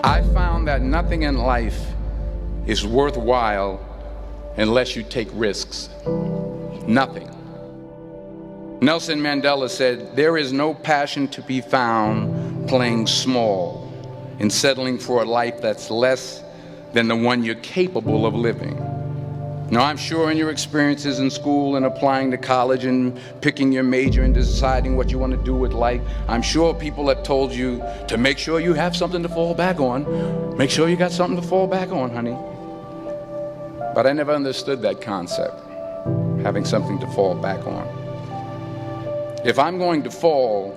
I found that nothing in life is worthwhile unless you take risks. Nothing. Nelson Mandela said, "There is no passion to be found playing small and settling for a life that's less than the one you're capable of living." Now, I'm sure in your experiences in school and applying to college and picking your major and deciding what you want to do with life, I'm sure people have told you to make sure you have something to fall back on. Make sure you got something to fall back on, honey. But I never understood that concept, having something to fall back on. If I'm going to fall,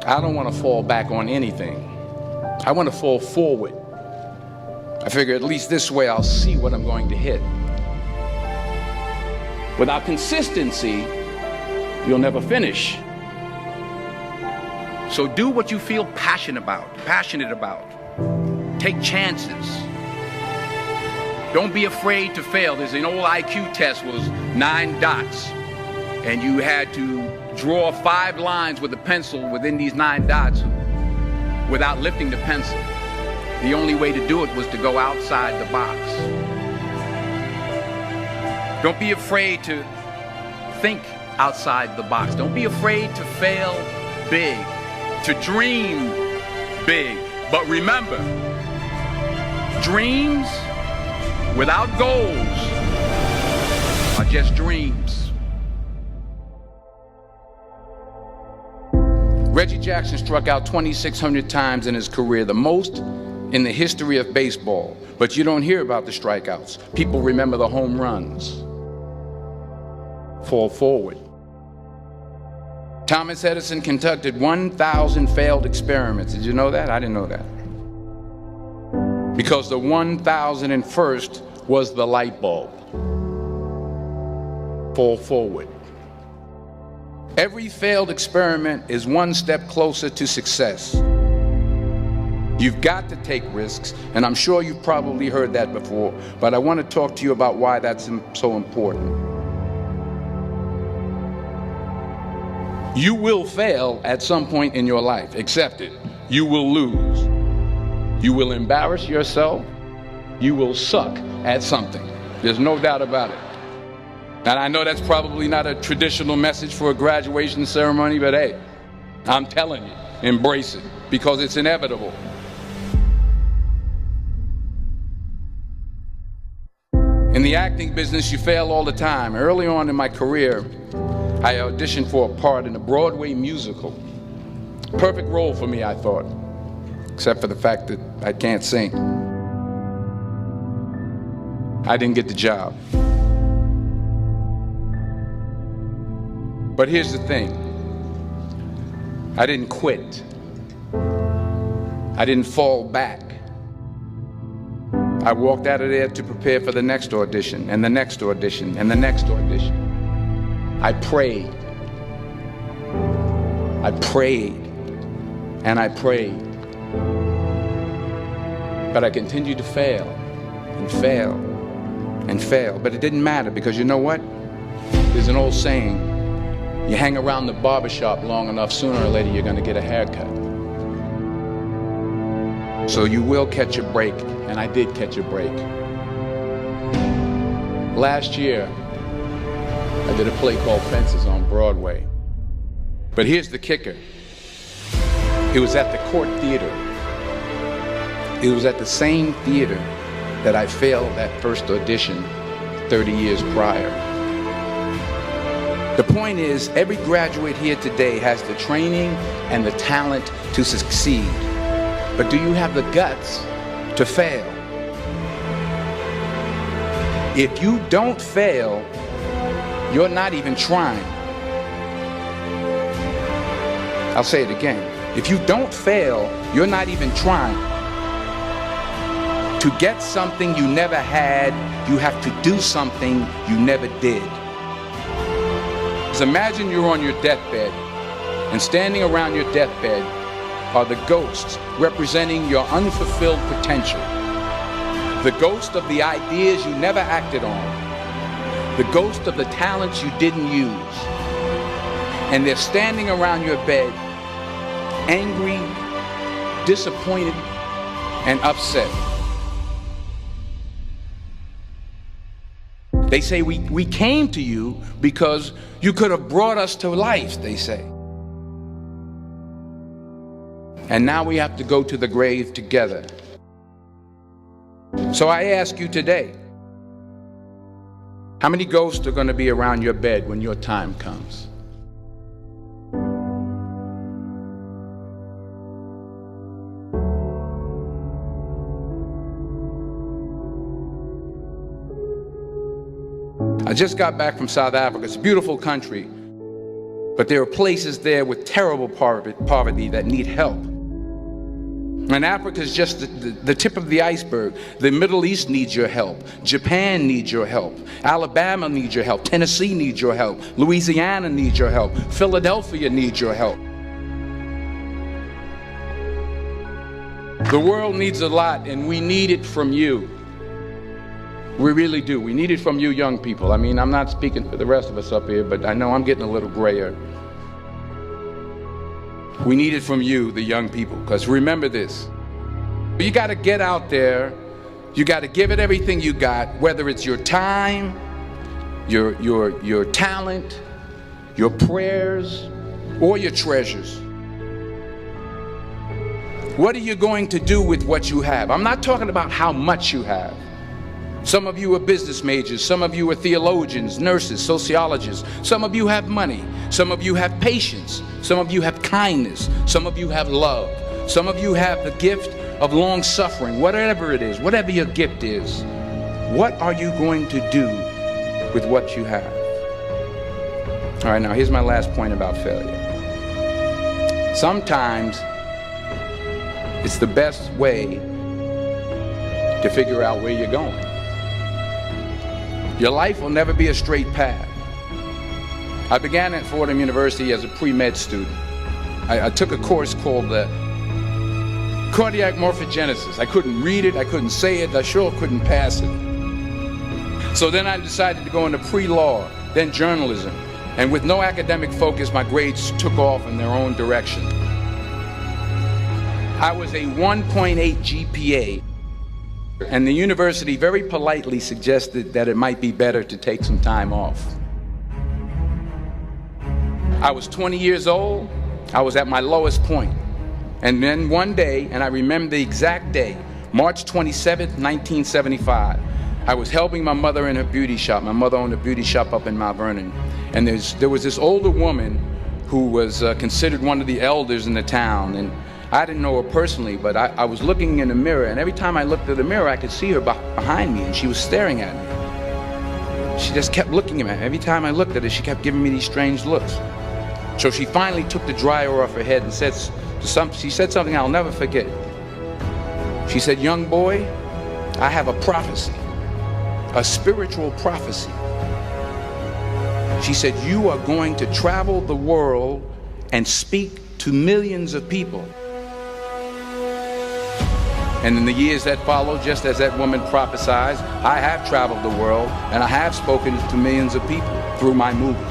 I don't want to fall back on anything. I want to fall forward. I figure at least this way I'll see what I'm going to hit. Without consistency, you'll never finish. So do what you feel passionate about. Take chances. Don't be afraid to fail. There's an old IQ test, was 9 dots, and you had to draw 5 lines with a pencil within these 9 dots without lifting the pencil. The only way to do it was to go outside the box. Don't be afraid to think outside the box. Don't be afraid to fail big, to dream big. But remember, dreams without goals are just dreams. Reggie Jackson struck out 2,600 times in his career, the most in the history of baseball. But you don't hear about the strikeouts. People remember the home runs. Fall forward. Thomas Edison conducted 1,000 failed experiments. Did you know that? I didn't know that. Because the 1,001st was the light bulb. Fall forward. Every failed experiment is one step closer to success. You've got to take risks, and I'm sure you've probably heard that before, but I want to talk to you about why that's so important. You will fail at some point in your life. Accept it. You will lose. You will embarrass yourself. You will suck at something. There's no doubt about it. And I know that's probably not a traditional message for a graduation ceremony, but hey, I'm telling you, embrace it, because it's inevitable. In the acting business, you fail all the time. Early on in my career, I auditioned for a part in a Broadway musical. Perfect role for me, I thought, except for the fact that I can't sing. I didn't get the job. But here's the thing. I didn't quit. I didn't fall back. I walked out of there to prepare for the next audition, and the next audition, and the next audition. I prayed. I prayed. And I prayed. But I continued to fail, and fail, and fail. But it didn't matter, because you know what? There's an old saying, you hang around the barbershop long enough, sooner or later you're going to get a haircut. So you will catch a break, and I did catch a break. Last year, I did a play called Fences on Broadway. But here's the kicker. It was at the Court Theater. It was at the same theater that I failed that first audition 30 years prior. The point is, every graduate here today has the training and the talent to succeed. But do you have the guts to fail? If you don't fail, you're not even trying. I'll say it again. If you don't fail, you're not even trying. To get something you never had, you have to do something you never did. So imagine you're on your deathbed, and standing around your deathbed are the ghosts representing your unfulfilled potential. The ghost of the ideas you never acted on. The ghost of the talents you didn't use. And they're standing around your bed, angry, disappointed, and upset. They say we came to you because you could have brought us to life, they say. And now we have to go to the grave together. So I ask you today, how many ghosts are going to be around your bed when your time comes? I just got back from South Africa. It's a beautiful country, but there are places there with terrible poverty that need help. And Africa is just the tip of the iceberg. The Middle East needs your help. Japan needs your help. Alabama needs your help. Tennessee needs your help. Louisiana needs your help. Philadelphia needs your help. The world needs a lot, and we need it from you. We really do. We need it from you young people. I mean, I'm not speaking for the rest of us up here, but I know I'm getting a little grayer. We need it from you, the young people, because remember this. You got to get out there. You got to give it everything you got, whether it's your time, your talent, your prayers, or your treasures. What are you going to do with what you have? I'm not talking about how much you have. Some of you are business majors, some of you are theologians, nurses, sociologists. Some of you have money, some of you have patience, some of you have kindness, some of you have love, some of you have the gift of long suffering. Whatever it is, whatever your gift is, what are you going to do with what you have? All right, now here's my last point about failure. Sometimes it's the best way to figure out where you're going. Your life will never be a straight path. I began at Fordham University as a pre-med student. I took a course called cardiac morphogenesis. I couldn't read it, I couldn't say it, I sure couldn't pass it. So then I decided to go into pre-law, then journalism. And with no academic focus, my grades took off in their own direction. I was a 1.8 GPA. And the university very politely suggested that it might be better to take some time off. I was 20 years old. I was at my lowest point. And then one day, and I remember the exact day, March 27th, 1975, I was helping my mother in her beauty shop. My mother owned a beauty shop up in Mount Vernon. And there was this older woman who was considered one of the elders in the town. And I didn't know her personally, but I was looking in the mirror, and every time I looked at the mirror, I could see her behind me, and she was staring at me. She just kept looking at me. Every time I looked at her, she kept giving me these strange looks. So she finally took the dryer off her head and she said something I'll never forget. She said, "Young boy, I have a prophecy, a spiritual prophecy." She said, "You are going to travel the world and speak to millions of people." And in the years that followed, just as that woman prophesied, I have traveled the world and I have spoken to millions of people through my movies.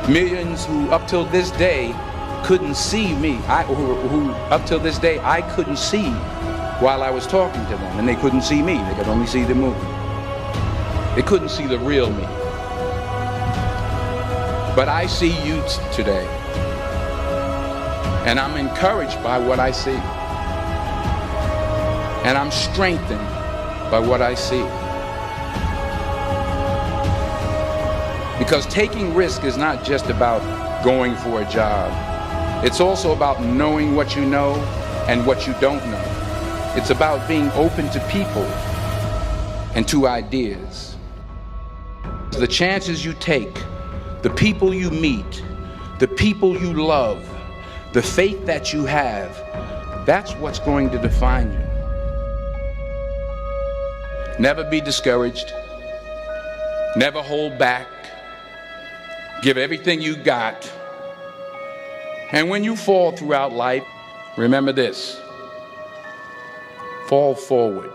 Millions who up till this day couldn't see me, who up till this day I couldn't see while I was talking to them, and they couldn't see me, they could only see the movie. They couldn't see the real me. But I see you today, and I'm encouraged by what I see. And I'm strengthened by what I see. Because taking risk is not just about going for a job. It's also about knowing what you know and what you don't know. It's about being open to people and to ideas. The chances you take, the people you meet, the people you love, the faith that you have, that's what's going to define you. Never be discouraged. Never hold back. Give everything you got. And when you fall throughout life, remember this: fall forward.